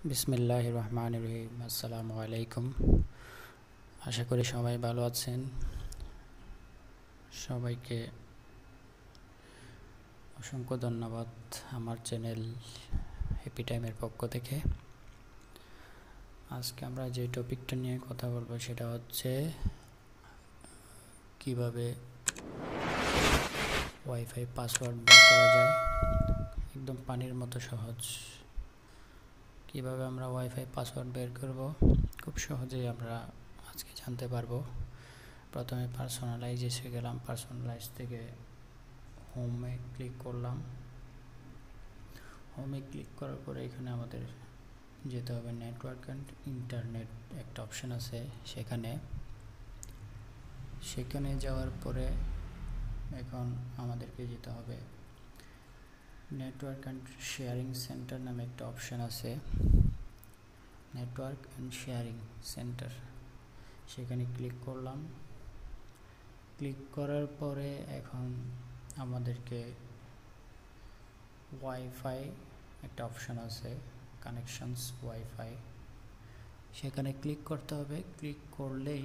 বিসমিল্লাহির রহমানির রহিম। আসসালামু আলাইকুম। আশা করি সবাই ভালো আছেন। সবাইকে অসংখ্য ধন্যবাদ আমার চ্যানেল হ্যাপি টাইমের পক্ষ থেকে। আজকে আমরা যে টপিকটা নিয়ে কথা বলবো সেটা হচ্ছে কিভাবে ওয়াইফাই পাসওয়ার্ড বের করা যায়। একদম পানির মতো সহজ। কিভাবে আমরা ওয়াইফাই পাসওয়ার্ড বের করব খুব সহজেই আমরা আজকে জানতে পারবো। প্রথমে পার্সোনালাইজে গেলাম, পার্সোনালাইজ থেকে হোমে ক্লিক করলাম। হোমে ক্লিক করার পরে এখানে আমাদের যেতে হবে নেটওয়ার্ক অ্যান্ড ইন্টারনেট একটা অপশান আছে, সেখানে যাওয়ার পরে এখন আমাদেরকে যেতে হবে নেটওয়ার্ক অ্যান্ড শেয়ারিং সেন্টার নামে একটা অপশান আছে। নেটওয়ার্ক অ্যান্ড শেয়ারিং সেন্টার, সেখানে ক্লিক করলাম। ক্লিক করার পরে এখন আমাদেরকে ওয়াইফাই একটা অপশান আছে, কানেকশনস ওয়াইফাই, সেখানে ক্লিক করতে হবে। ক্লিক করলেই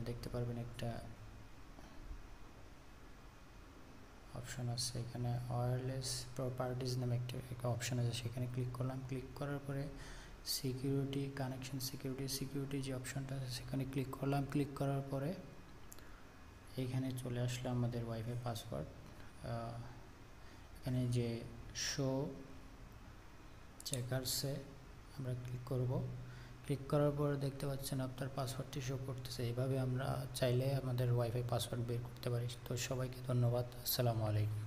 দেখতে পারবেন একটা অপশান আছে, এখানে ওয়্যারলেস প্রপার্টিজ নামে একটা অপশান আছে, সেখানে ক্লিক করলাম। ক্লিক করার পরে সিকিউরিটি, কানেকশন সিকিউরিটি যে অপশানটা আছে সেখানে ক্লিক করলাম। ক্লিক করার পরে এইখানে চলে আসলো আমাদের ওয়াইফাই পাসওয়ার্ড। এখানে যে শো চেকার্সে আমরা ক্লিক করব। ক্লিক করার পরে দেখতে পাচ্ছেন আপনার পাসওয়ার্ডটি শো করতেছে। এইভাবে আমরা চাইলে আমাদের ওয়াইফাই পাসওয়ার্ড বের করতে পারি। তো সবাইকে ধন্যবাদ। আসসালামু আলাইকুম।